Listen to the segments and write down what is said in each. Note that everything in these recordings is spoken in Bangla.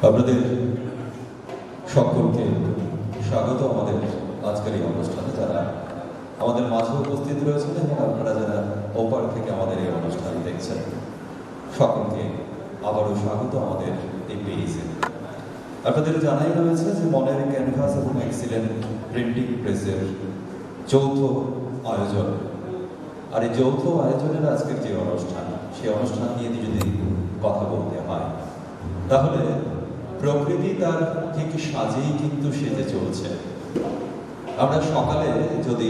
আপনাদের সকলকে স্বাগত আমাদের আজকের এই অনুষ্ঠানে, যারা আমাদের মাঝে উপস্থিত রয়েছেন এবং আপনারা যারা ওপার থেকে আমাদের এই অনুষ্ঠান দেখছেন, সকলকে আবারও স্বাগত আমাদের এই পেজে। আপনাদের জানাই রয়েছে যে মনের ক্যানভাস এবং এক্সিলেন্ট প্রিন্টিং প্রেসের যৌথ আয়োজন, আর এই যৌথ আয়োজনের আজকের যে অনুষ্ঠান, সেই অনুষ্ঠান নিয়ে যদি কথা বলতে হয় তাহলে প্রকৃতি তার ঠিক সাজেই কিন্তু সেজে চলছে। আমরা সকালে যদি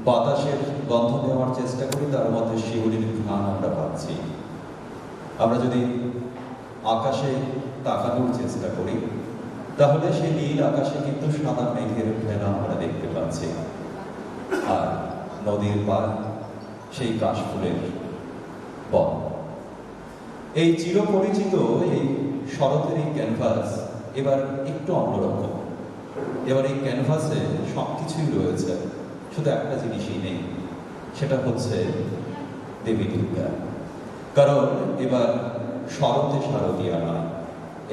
বাতাসের গন্ধ নেওয়ার চেষ্টা করি, তার মধ্যে শিউলির ঘ্রাণ আমরা পাচ্ছি। আমরা যদি আকাশে তাকানোর চেষ্টা করি তাহলে সেই নীল আকাশে কিন্তু সাদা মেঘের ভেলা আমরা দেখতে পাচ্ছি, আর নদীর পার সেই কাশফুলের বন। এই চিরপরিচিত এই শরতের এই ক্যানভাস এবার একটু অন্যরকম। এবার এই ক্যানভাসে সবকিছুই রয়েছে, শুধু একটা জিনিসই নেই, সেটা হচ্ছে দেবী দুর্গা। কারণ এবার শরতে শারদীয়া নয়,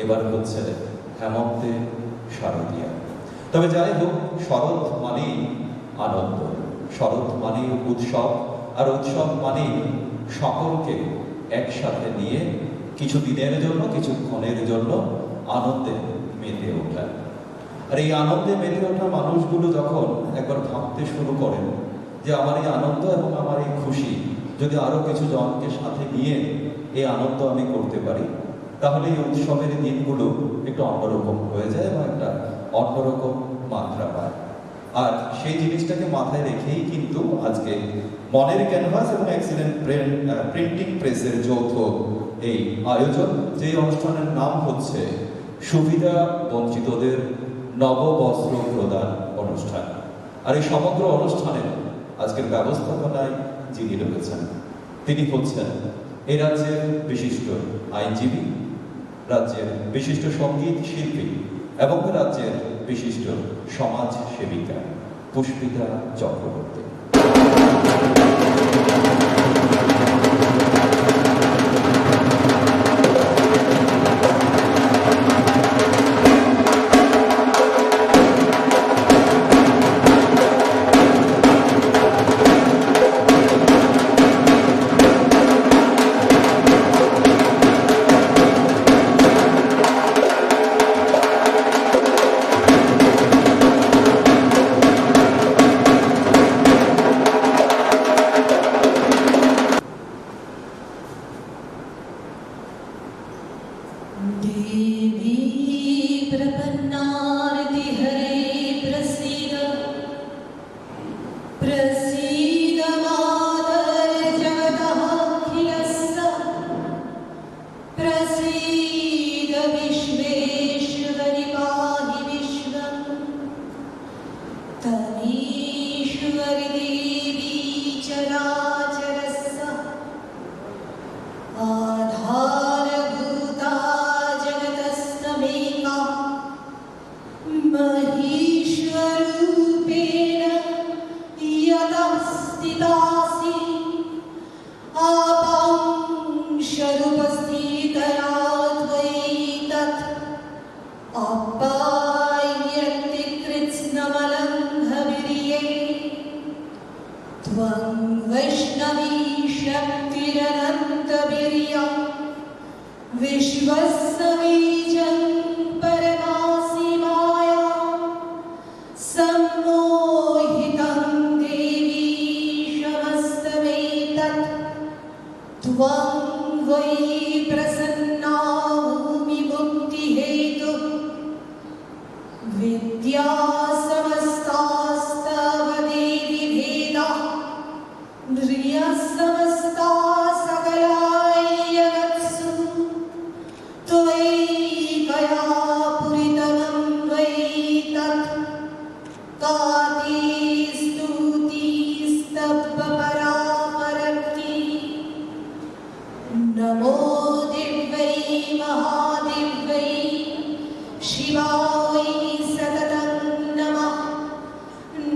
এবার হচ্ছে হেমন্তে শারদীয়া। তবে যাই হোক, শরৎ মানেই আনন্দ, শরৎ মানেই উৎসব, আর উৎসব মানেই সকলকে একসাথে নিয়ে কিছু দিনের জন্য, কিছুক্ষণের জন্য আনন্দে মেতে ওঠা। আর এই আনন্দে মেতে ওঠা মানুষগুলো যখন একবার ভাবতে শুরু করেন যে আমার এই আনন্দ এবং আমার এই খুশি যদি আরো কিছু জনকে সাথে নিয়ে এই আনন্দ আমি করতে পারি, তাহলে এই উৎসবের দিনগুলো একটু অন্যরকম হয়ে যায় এবং একটা অন্যরকম মাত্রা পায়। আর সেই জিনিসটাকে মাথায় রেখেই কিন্তু আজকে মনের ক্যানভাস এবং এক্সিলেন্ট প্রিন্টিং প্রেসের যৌথ এই আয়োজন, যে অনুষ্ঠানের নাম হচ্ছে সুবিধা বঞ্চিতদের নববস্ত্র প্রদান অনুষ্ঠান। আর এই সমগ্র অনুষ্ঠানের আজকের ব্যবস্থাপনায় যিনি রয়েছেন, তিনি হচ্ছেন এই রাজ্যের বিশিষ্ট আইনজীবী, রাজ্যের বিশিষ্ট সঙ্গীত শিল্পী এবং রাজ্যের বিশিষ্ট সমাজ সেবিকা পুষ্পিতা চক্রবর্তী।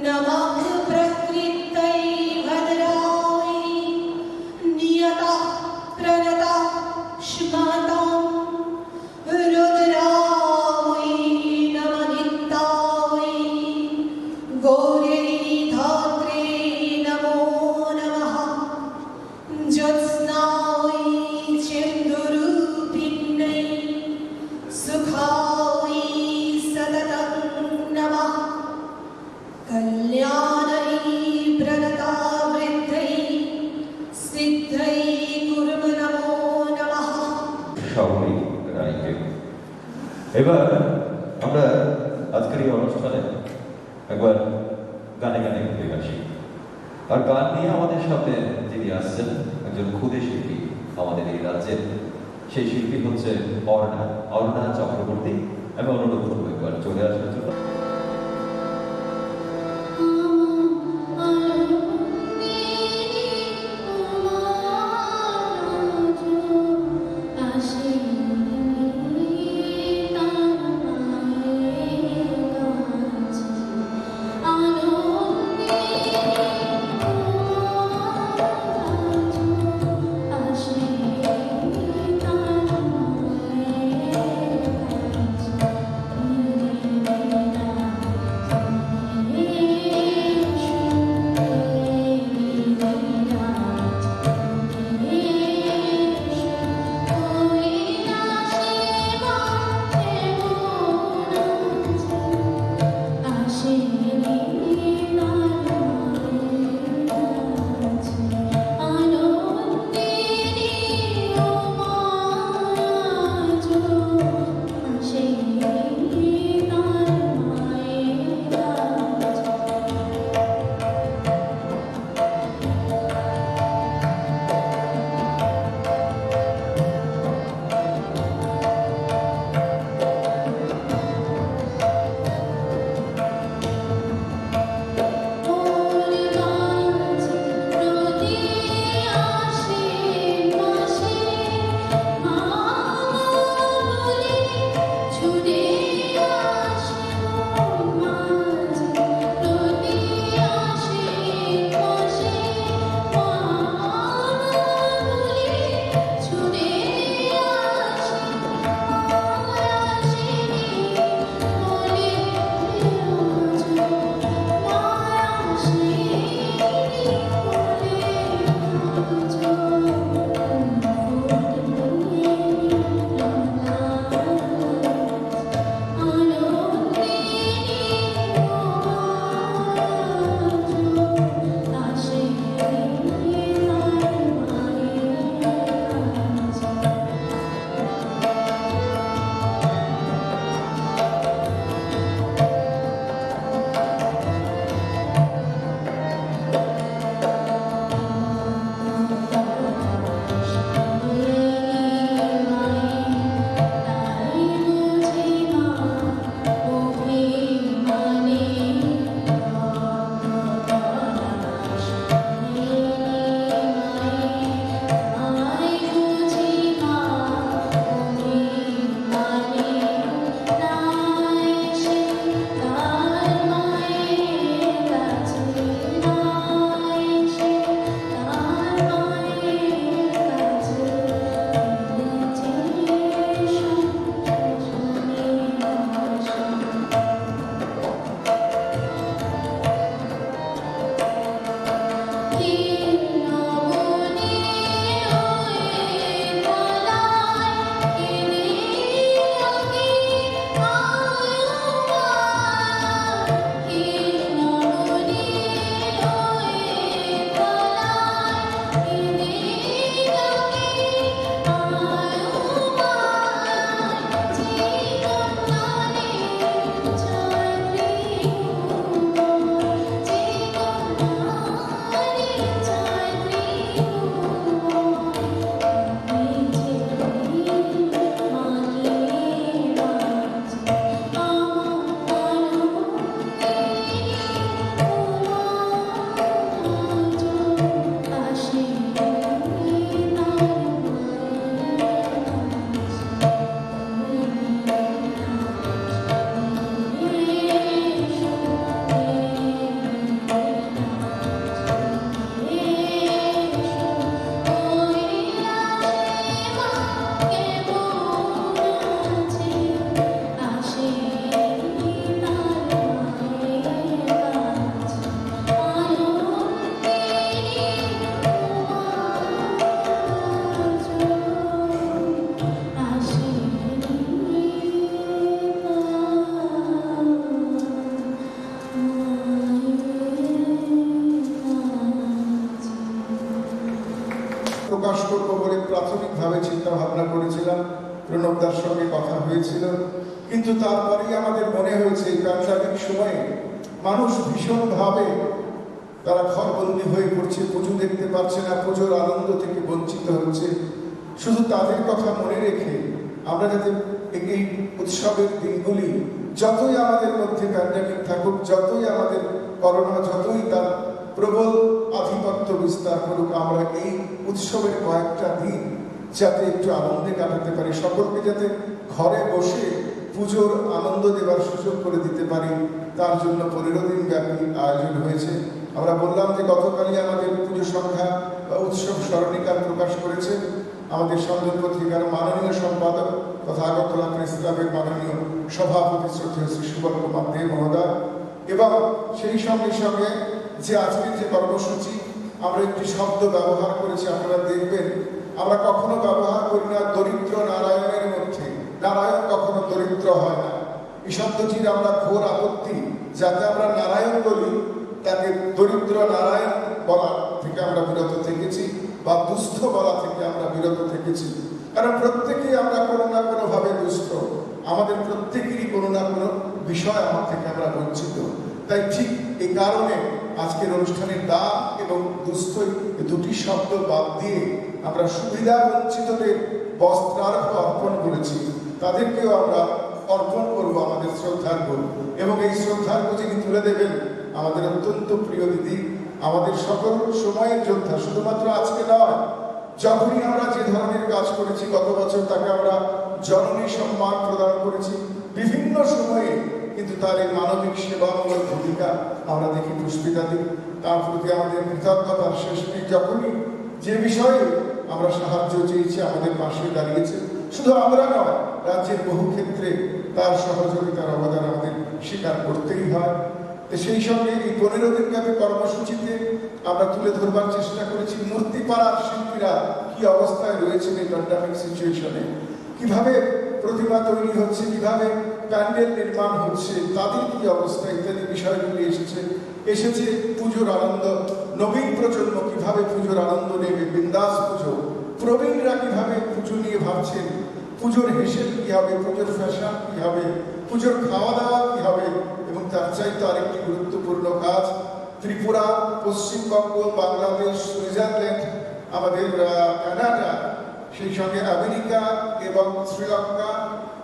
नमः प्रकृतै भद्राय এবার আমরা আজকের এই অনুষ্ঠানে একবার গানে গানে ঘুরে আসি। আর গান নিয়ে আমাদের সামনে যিনি আসছেন একজন ক্ষুদে শিল্পী আমাদের এই রাজ্যের, সেই শিল্পী হচ্ছে অর্ণা চক্রবর্তী। আমি অনুরোধ করবো একবার চলে আসার জন্য। প্রকাশ করব বলে প্রাথমিকভাবে চিন্তা ভাবনা করেছিলাম। প্রণবদার সঙ্গে কথা হয়েছিল, কিন্তু তারপরেই আমাদের মনে হয়েছে এই প্যান্ডামিক সময়ে মানুষ ভীষণভাবে তারা ঘরবন্দি হয়ে পড়ছে, পুজো দেখতে পারছে না, পুজোর আনন্দ থেকে বঞ্চিত হচ্ছে। শুধু তাদের কথা মনে রেখে আমরা যাতে এই উৎসবের দিনগুলি, যতই আমাদের মধ্যে প্যান্ডামিক থাকুক, যতই আমাদের করোনা যতই তার প্রবল আধিপত্য বিস্তার করুক, আমরা এই উৎসবের কয়েকটা দিন যাতে একটু আনন্দে কাটাতে পারি, সকলকে যাতে ঘরে বসে পুজোর আনন্দ দেওয়ার সুযোগ করে দিতে পারি, তার জন্য 15 দিন ব্যাপী আয়োজন হয়েছে। আমরা বললাম যে গতকালই আমাদের পুজো সংখ্যা বা উৎসব স্মরণিকা প্রকাশ করেছে আমাদের সন্দেহ পত্রিকার মাননীয় সম্পাদক তথা আগরতলা প্রেস ক্লাবের মাননীয় সভাপতি শ্রদ্ধেয় শ্রী সুবল কুমার দে মহোদয়, এবং সেই সঙ্গে সঙ্গে যে আজকের যে কর্মসূচি আমরা একটি শব্দ ব্যবহার করেছি, আপনারা দেখবেন আমরা কখনো ব্যবহার করি না দরিদ্র নারায়ণের মধ্যে, নারায়ণ কখনো দরিদ্র হয় না। এই শব্দটির আমরা ঘোর আপত্তি, যাতে আমরা নারায়ণ বলি তাকে দরিদ্র নারায়ণ বলা থেকে আমরা বিরত থেকেছি, বা দুস্থ বলা থেকে আমরা বিরত থেকেছি। কারণ প্রত্যেকেই আমরা কোনো না কোনো ভাবে দুস্থ, আমাদের প্রত্যেকেরই কোনো না কোনো বিষয় আমার থেকে আমরা বঞ্চিত। তাই ঠিক এই কারণে আজকের অনুষ্ঠানের দান এবং দুস্থ দুটি শব্দ বাদ দিয়ে আমরা সুবিধা বঞ্চিতদের বস্ত্রার্ঘ অর্পণ করেছি, তাদেরকেও আমরা অর্পণ করবো আমাদের শ্রদ্ধার্ঘ। এবং এই শ্রদ্ধার্ঘ যিনি তুলে দেবেন আমাদের অত্যন্ত প্রিয় দিদি, আমাদের সকল সময়ের যোদ্ধা, শুধুমাত্র আজকে নয়, যখনই আমরা যে ধরনের কাজ করেছি, গত বছর তাকে আমরা জননী সম্মান প্রদান করেছি বিভিন্ন সময়ে, কিন্তু তার এই মানবিক সেবামূলক ভূমিকা আমরা দেখি পুষ্পিতাদি, তার প্রতি আমাদের কৃতজ্ঞতার শেষ নেই। যখনই যে বিষয়ে আমরা সাহায্য চেয়েছি আমাদের পাশে দাঁড়িয়েছে, শুধু আমরা নয়, রাজ্যের বহু ক্ষেত্রে তার সহযোগিতার অবদান আমাদের স্বীকার করতেই হয়। তো সেই সঙ্গে এই 15 দিন ব্যাপী কর্মসূচিতে আমরা তুলে ধরবার চেষ্টা করেছি মূর্তিপাড়ার শিল্পীরা কি অবস্থায় রয়েছেন এই প্যান্ডামিক সিচুয়েশনে, কিভাবে প্রতিমা তৈরি হচ্ছে, কিভাবে প্যান্ডেল নির্মাণ হচ্ছে, তাদের কি অবস্থা ইত্যাদি বিষয়গুলি এসেছে পুজোর আনন্দ, নবীন প্রজন্ম কিভাবে পুজোর আনন্দ নেবে, বিন্দাস পুজো, প্রবীণরা কিভাবে পুজো নিয়ে ভাবছেন, পুজোর হিসেব কি হবে, পুজোর ফ্যাশন কি হবে, পুজোর খাওয়া দাওয়া কি হবে, এবং তার চাইতে আরেকটি গুরুত্বপূর্ণ কাজ ত্রিপুরা, পশ্চিমবঙ্গ, বাংলাদেশ, সুইজারল্যান্ড, আমাদের কানাডা, সেই সঙ্গে আমেরিকা এবং শ্রীলঙ্কা,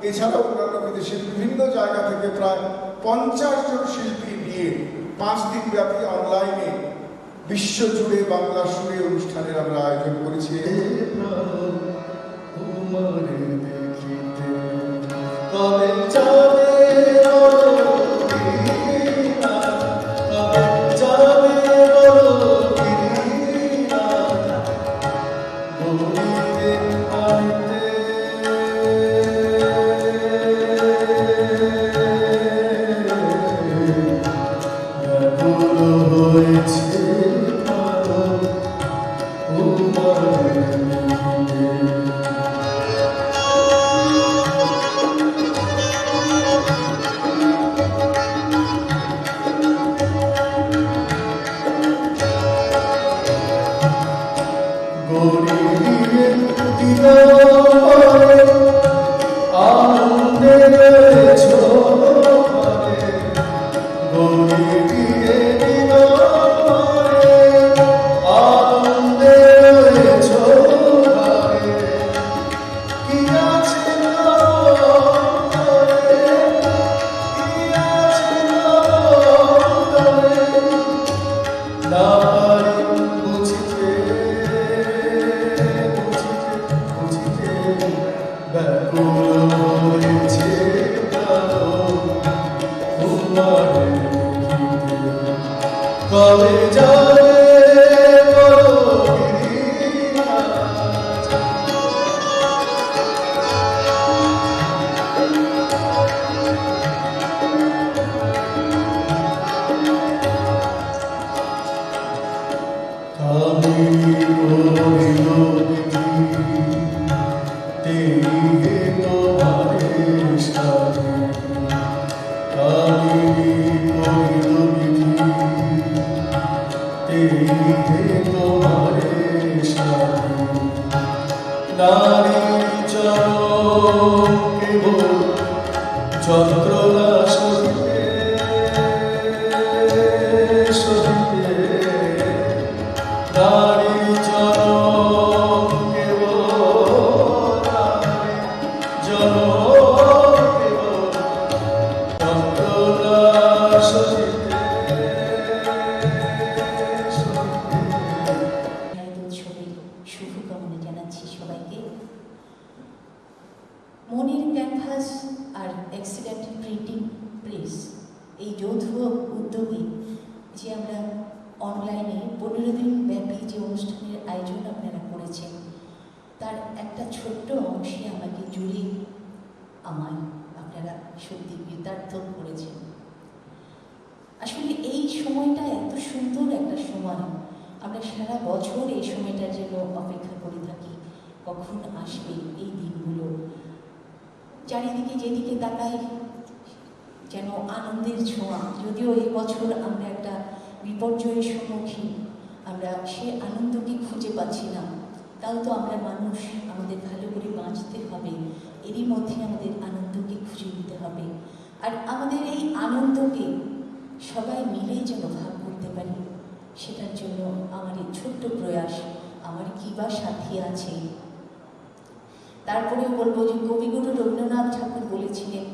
এছাড়াও অন্যান্য বিদেশের বিভিন্ন জায়গা থেকে প্রায় 50 জন শিল্পী নিয়ে 5 দিন ব্যাপী অনলাইনে বিশ্বজুড়ে বাংলা সুরে অনুষ্ঠানের আমরা আয়োজন করেছি। মনের ক্যানভাস আর এক্সিলেন্ট প্রিন্টিং প্রেস এই যৌথ উদ্যোগে যে আমরা অনলাইনে 15 দিন ব্যাপী যে অনুষ্ঠানের আয়োজন আপনারা করেছেন, তার একটা ছোট্ট অংশে আমাকে জুড়ে আমায় আপনারা সত্যি কৃতার্থ করেছেন। আসলে এই সময়টা এত সুন্দর একটা সময়, আমরা সারা বছর এই সময়টার জন্য অপেক্ষা করে থাকি, কখন আসবে এই দিনগুলো। চারিদিকে যেদিকে তাকাই যেন আনন্দের ছোঁয়া। যদিও এই বছর আমরা একটা বিপর্যয়ের সম্মুখীন, আমরা সে আনন্দকে খুঁজে পাচ্ছি না, তাও তো আমরা মানুষ, আমাদের ভালো করে বাঁচতে হবে, এরই মধ্যে আমাদের আনন্দকে খুঁজে নিতে হবে। আর আমাদের এই আনন্দকে সবাই মিলে যেন ভাগ করতে পারি, সেটার জন্য আমার এই ছোট্ট প্রয়াস। আমার কি বা সাথী আছে। তারপরেও বলবো যে কবিগুরু রবীন্দ্রনাথ ঠাকুর বলেছিলেন,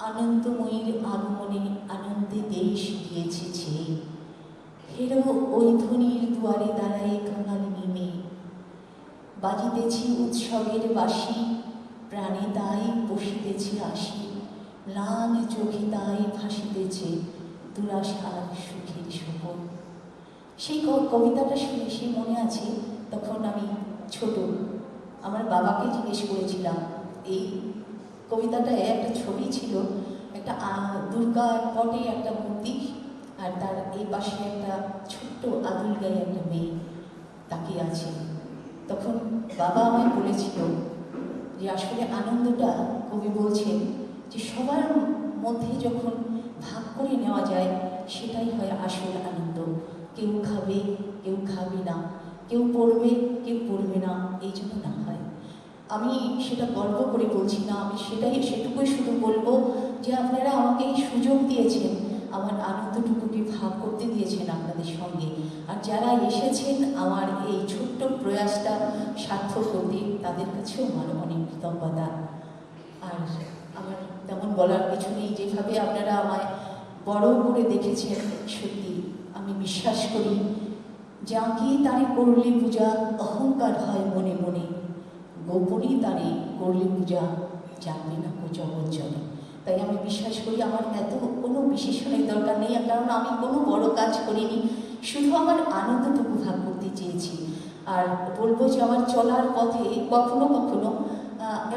আনন্দময়ীর আগমনে আনন্দে দেশ গিয়েছে ছেয়ে, হেরো ওই ধ্বনির দুয়ারে দাঁড়ায় কাঙালিনী মেয়ে, বাজিতেছি উৎসবের বাঁশি, প্রাণে তাই বসিতেছে আসি, ম্লান চোখে তাই ভাসিতেছে দুরাশার সুখের সপন। সেই কবিতাটা শুনে সে মনে আছে, তখন আমি ছোট, আমার বাবাকে জিজ্ঞেস করেছিলাম। এই কবিতাটায় একটা ছবি ছিল, একটা দুর্গা পটে একটা মূর্তি, আর তার এই পাশে একটা ছোট্ট আদুল গায়ে একটা মেয়ে তাকিয়ে আছে। তখন বাবা আমায় বলেছিল যে আসলে আনন্দটা, কবি বলছেন যে সবার মধ্যে যখন ভাগ করে নেওয়া যায়, সেটাই হয় আসল আনন্দ। কেউ খাবে, কেউ খাবে না, কেউ পড়বে, কেউ পড়বে না, এই জন্য না হয়। আমি সেটা গর্ব করে বলছি না, আমি সেটুকুই শুধু বলবো যে আপনারা আমাকে এই সুযোগ দিয়েছেন, আমার আনন্দটুকুকে ভাগ করতে দিয়েছেন আপনাদের সঙ্গে। আর যারা এসেছেন আমার এই ছোট্ট প্রয়াসটা সার্থক করতে, তাদের কাছেও আমার অনেক কৃতজ্ঞতা। আর আমার তেমন বলার কিছু নেই। যেভাবে আপনারা আমায় বড় করে দেখেছেন, সত্যি আমি বিশ্বাস করি, যাকে তারে করলে পূজা অহংকার হয় মনে মনে, গোপনই তারে করলে পূজা জানবে না কো জগজ্জনে। তাই আমি বিশ্বাস করি আমার এত কোনো বিশেষণের দরকার নেই, কারণ আমি কোনো বড় কাজ করিনি, শুধু আমার আনন্দটুকু ভাগ করতে চেয়েছি। আর বলবো যে আমার চলার পথে কখনো কখনো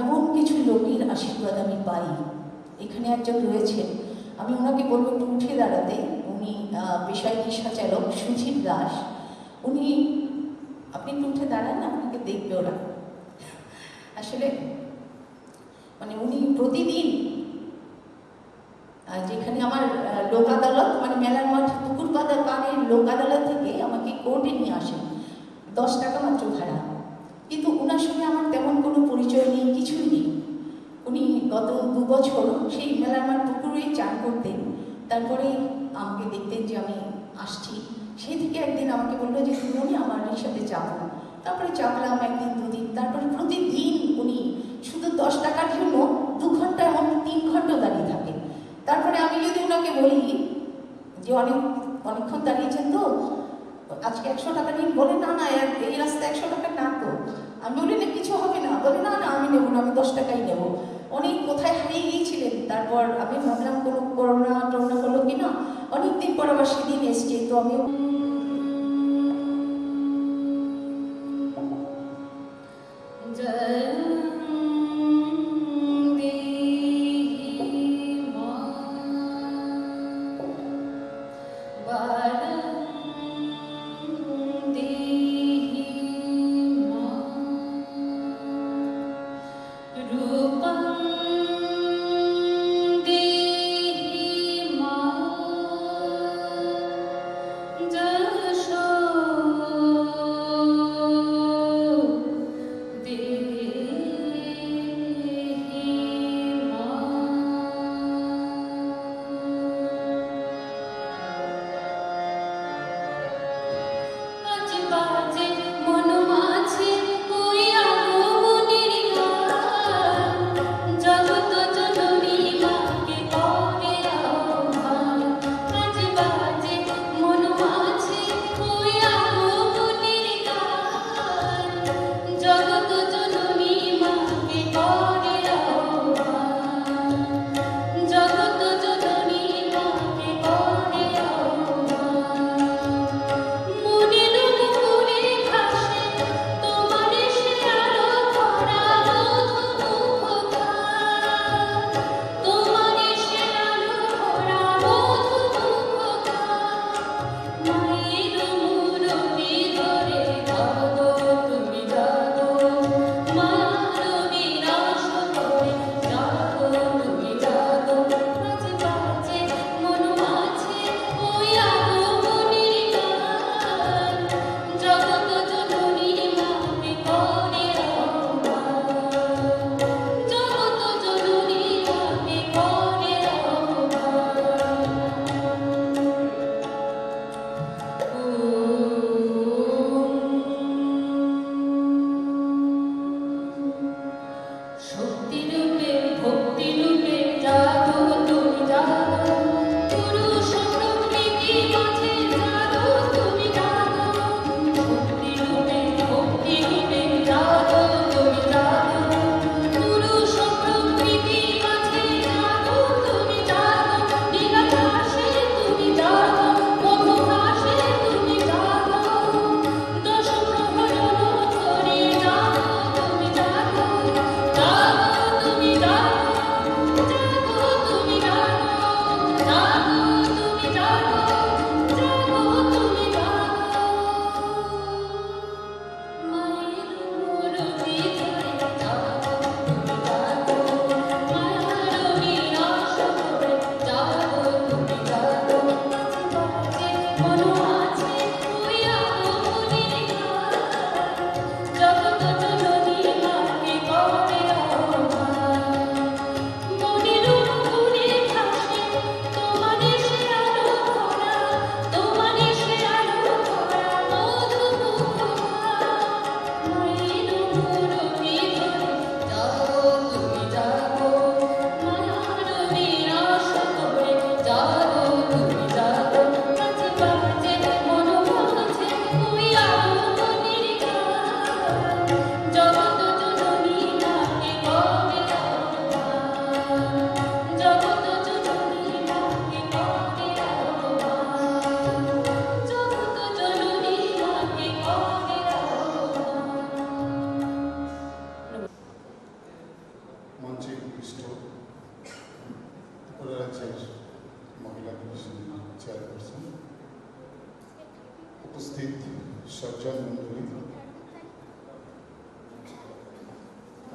এমন কিছু লোকের আশীর্বাদ আমি পাই। এখানে একজন রয়েছেন, আমি ওনাকে বলবো একটু উঠে দাঁড়াতে। উনি পেশায় রিক্সা চালক, সুধীর দাস। উনি, আপনি একটু উঠে দাঁড়ান, আপনাকে দেখবে ওরা। আসলে মানে উনি প্রতিদিন যেখানে আমার লোক আদালত, মানে মেলার মাঠ পুকুর পাড়ের লোক আদালত থেকে আমাকে কোর্টে নিয়ে আসেন, 10 টাকা মাত্র ভাড়া। কিন্তু ওনার সঙ্গে আমার তেমন কোনো পরিচয় নেই, কিছুই নেই। উনি গত 2 বছর সেই মেলার মাঠ পুকুরেই চান করতেন। তারপরে আমাকে দেখতেন যে আমি আসছি, সেই থেকে একদিন আমাকে বললো যে তুমি আমার সাথে চাপো। তারপরে চাপলাম 1 দিন 2 দিন, তারপরে প্রতিদিন উনি শুধু 10 টাকার জন্য 2 ঘন্টা, এমন 3 ঘন্টা দাঁড়িয়ে থাকেন। তারপরে আমি যদি ওনাকে বলি যে অনেকক্ষণ দাঁড়িয়েছেন তো, আজকে 100 টাকা নিন, বলে না না, এই রাস্তায় 100 টাকা না তো। আমি বলি না কিছু হবে না, বলে না না আমি নেবো না, আমি 10 টাকাই নেবো। অনেক কোথায় হারিয়ে গিয়েছিলেন। তারপর আমি ভাবলাম কোনো করোনা টরোনা হলো কিনা, অনেকদিন পর আবার সেদিন এসছে। তো আমি Da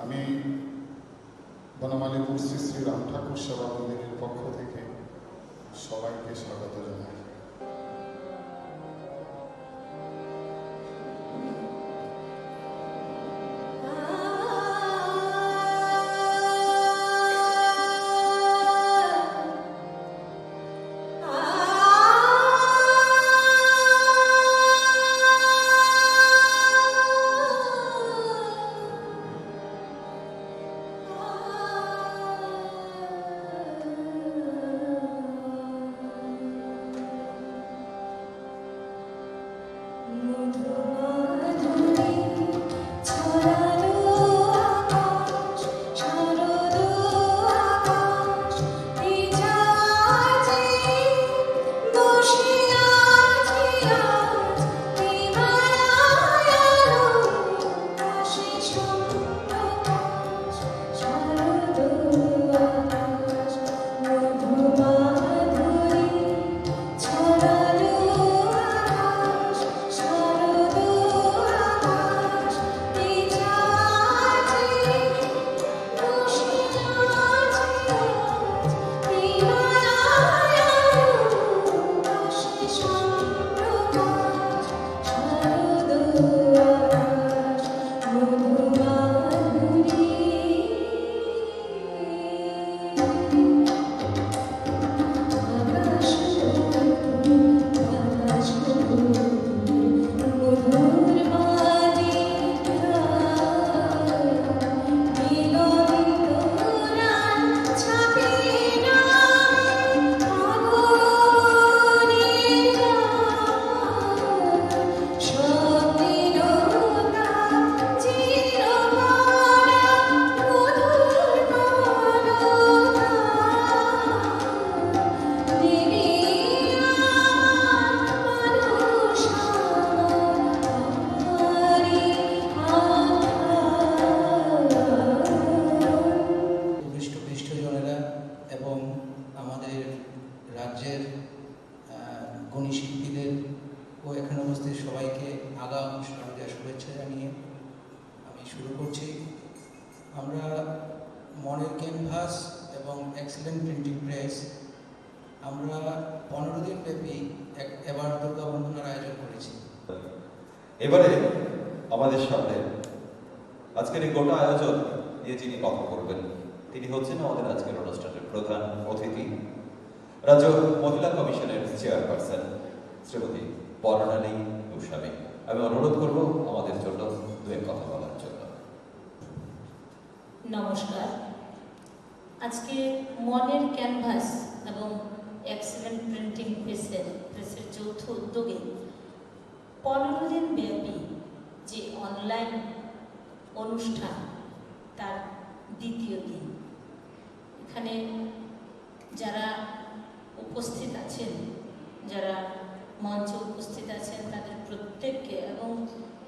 আমি বনমালীপুর শ্রী শ্রী রাম ঠাকুর সেবা মন্দিরের পক্ষ থেকে সবাইকে স্বাগত জানাই। রাজ্যের গুণী শিল্পীদের ও এখানে উপস্থিত সবাইকে আগাম সন্ধ্যার শুভেচ্ছা জানিয়ে আমি শুরু করছি। আমরা মনের ক্যানভাস এবং এক্সেলেন্ট প্রিন্টিং প্রেস আমরা 15 দিন ব্যাপী এবার দুর্গা বন্দনার আয়োজন করেছি। এবারে আমাদের সামনে আজকের এই গোটা আয়োজন নিয়ে যিনি কথা বলবেন তিনি হচ্ছেন আমাদের আজকের অনুষ্ঠানের প্রধান অতিথি, রাজ্য মহিলা কমিশনের চেয়ারপারসন শ্রীমতী বর্ণালী গোস্বামী। আমি অনুরোধ করব আমাদের জন্য দু এক কথা বলার জন্য। নমস্কার। আজকে মনের ক্যানভাস এবং এক্সেলেন্ট প্রিন্টিং প্রেসের যৌথ উদ্যোগে 15 দিন ব্যাপী যে অনলাইন অনুষ্ঠান তার দ্বিতীয় দিন। এখানে যারা উপস্থিত আছেন, যারা মঞ্চে উপস্থিত আছেন তাদের প্রত্যেককে, এবং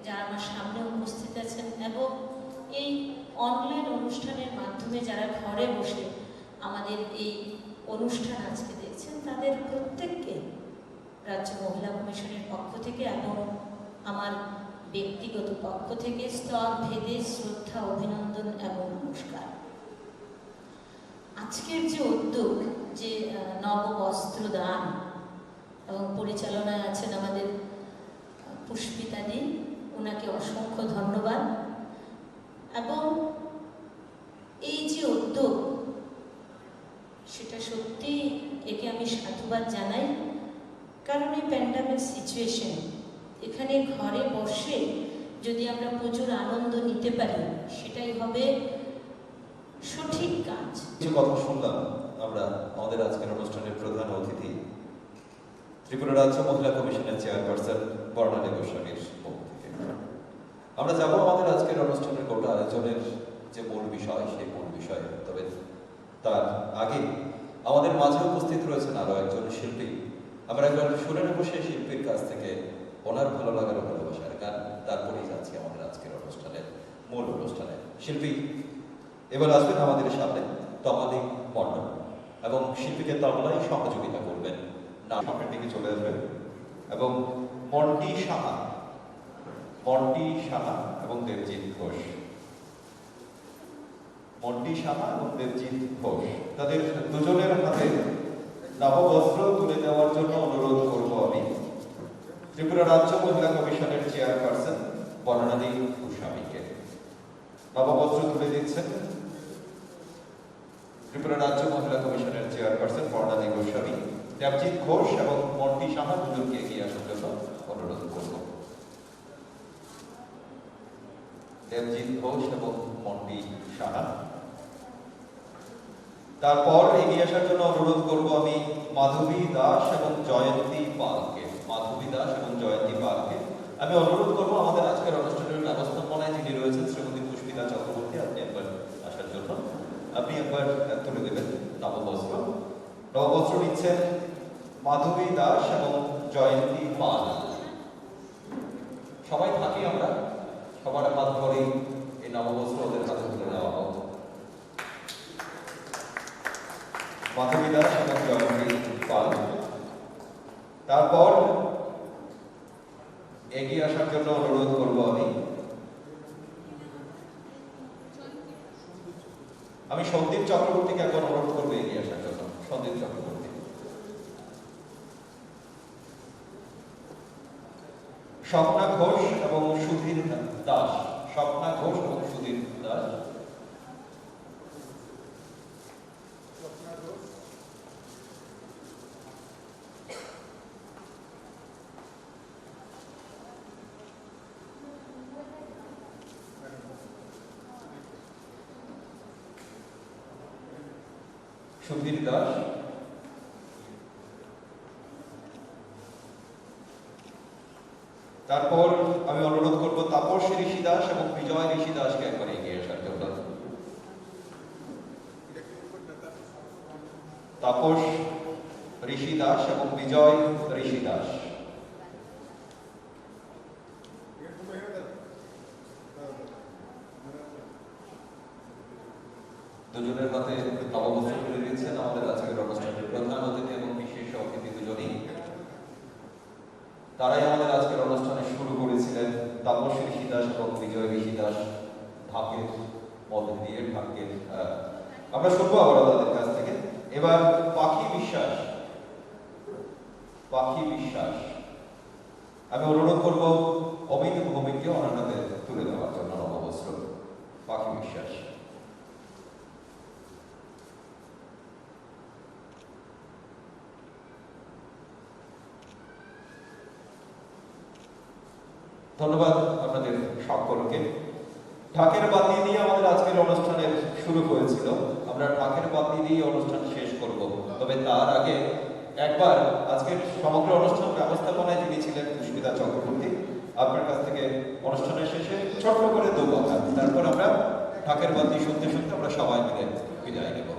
যারা আমার সামনে উপস্থিত আছেন এবং এই অনলাইন অনুষ্ঠানের মাধ্যমে যারা ঘরে বসে আমাদের এই অনুষ্ঠান আজকে দেখছেন তাদের প্রত্যেককে রাজ্য মহিলা কমিশনের পক্ষ থেকে এবং আমার ব্যক্তিগত পক্ষ থেকে স্তর ভেদে শ্রদ্ধা, অভিনন্দন এবং নমস্কার। আজকের যে উদ্যোগ, যে নববস্ত্র দান এবং পরিচালনায় আছেন আমাদের পুষ্পিতা দি, ওনাকে অসংখ্য ধন্যবাদ। এবং এই যে উদ্যোগ সেটা সত্যি একে আমি সাধুবাদ জানাই, কারণ এই প্যান্ডামিক সিচুয়েশন এখানে ঘরে বসে যদি আমরা প্রচুর আনন্দ নিতে পারি সেটাই হবে সঠিক কাজ। কিছু কথা শুনলাম আমরা আমাদের আজকের অনুষ্ঠানের প্রধান অতিথি ত্রিপুরা রাজ্য মহিলা কমিশনের চেয়ারপারসন বর্ণালী গোস্বামীর মুখ থেকে। আমরা যাব আমাদের আজকের অনুষ্ঠানের গোটা আয়োজনের যে মূল বিষয় সেই মূল বিষয়, তবে তার আগে আমাদের মাঝে উপস্থিত রয়েছেন আরো একজন শিল্পী। আমরা একবার শুনে নেব সেই শিল্পীর কাছ থেকে ওনার ভালো লাগার ভালোবাসার গান, তারপরেই যাচ্ছি আমাদের আজকের অনুষ্ঠানের মূল অনুষ্ঠানে। শিল্পী এবার আসবেন আমাদের সামনে তমালিক মণ্ডল এবং শিল্পীকে তবলায় সহযোগিতা করবেন না, সামনের দিকে চলে আসবেন এবং মন্টি সাহা এবং দেবজিৎ ঘোষ মন্টি সাহা এবং দেবজিৎ ঘোষ, তাদের দুজনের হাতে নববস্ত্র তুলে দেওয়ার জন্য অনুরোধ করব আমি ত্রিপুরা রাজ্য মহিলা কমিশনের চেয়ারপারসন বর্ণালী গোস্বামীকে। নববস্ত্র তুলে দিচ্ছেন ত্রিপুরা রাজ্য মহিলা কমিশনের চেয়ারপারসন বর্ণালী গোস্বামী। দেবজিৎ ঘোষ এবং মন্টি সাহা দুজনকে এগিয়ে আসার জন্য অনুরোধ করব। দেবজিৎ ঘোষ এবং মন্টি সাহা। তারপর এগিয়ে আসার জন্য অনুরোধ করব আমি মাধবী দাস এবং জয়ন্তী পালকে। মাধবী দাস এবং জয়ন্তী পালকে আমি অনুরোধ করব আমাদের আজকের অনুষ্ঠানের ব্যবস্থাপনায় যিনি রয়েছেন শ্রীমতী পুষ্পিতা চক্রবর্তী, আপনি একবার আসার জন্য আপনি একবার তুলে দেবেন নববস্ত্র। নববস্ত্র নিচ্ছেন মাধবী দাস এবং জয়ন্তী পাল। সবাই থাকি আমরা, সবার হাত ধরেই এই নববস্ত্র ওদের হাতে তুলে দেওয়া হোক। মাধবী দাস এবং জয়ন্তী পাল। তারপর এগিয়ে আসার জন্য অনুরোধ করব আমি সন্দীপ চক্রবর্তীকে একবার অনুরোধ করবো এগিয়ে আসার জন্য। সন্দীপ চক্রবর্তী। স্বপ্না ঘোষ এবং সুধীর দাস। স্বপ্না ঘোষ এবং সুধীর দাস। সুধীর দাস। তারপর আমি অনুরোধ করব তাপস ঋষি দাস এবং বিজয় ঋষি দাসকে একবার এগিয়ে আসার জন্য। তাপস ঋষি দাস এবং বিজয় ঋষি দাস। দুজনের হাতে নববস্ত্র তুলে দিচ্ছেন আমাদের আজকের অনুষ্ঠানের প্রধান অতিথি এবং বিশেষ অতিথি দুজনই। তারাই আমাদের আজকের অনুষ্ঠানে শুরু করেছিলেন। তাপস ঋষি দাস এবং বিজয় ঋষি দাস ঢাকের মধ্যে দিয়ে ঢাকের আমরা শুনবো আবার তাদের কাছ থেকে। এবার পাখি বিশ্বাস। পাখি বিশ্বাস আমি অনুরোধ করব অমিত ভৌমিককে ওনার হাতে তুলে দেওয়ার জন্য নববস্ত্র। পাখি বিশ্বাস। ধন্যবাদ আপনাদের সকলকে। ঢাকের বাদ্যি দিয়ে আমাদের আজকের অনুষ্ঠানের শুরু হয়েছিল। আমরা ঢাকের বাদ্যি দিয়ে অনুষ্ঠান শেষ করব। তবে তার আগে একবার আজকের সমগ্র অনুষ্ঠান ব্যবস্থাপনায় যিনি ছিলেন পুষ্পিতা চক্রবর্তী, আপনার কাছ থেকে অনুষ্ঠানের শেষে ছোট্ট করে দু কথা, তারপর আমরা ঢাকের বাদ্যি শুনতে শুনতে আমরা সবাই মিলে বিদায় নেব।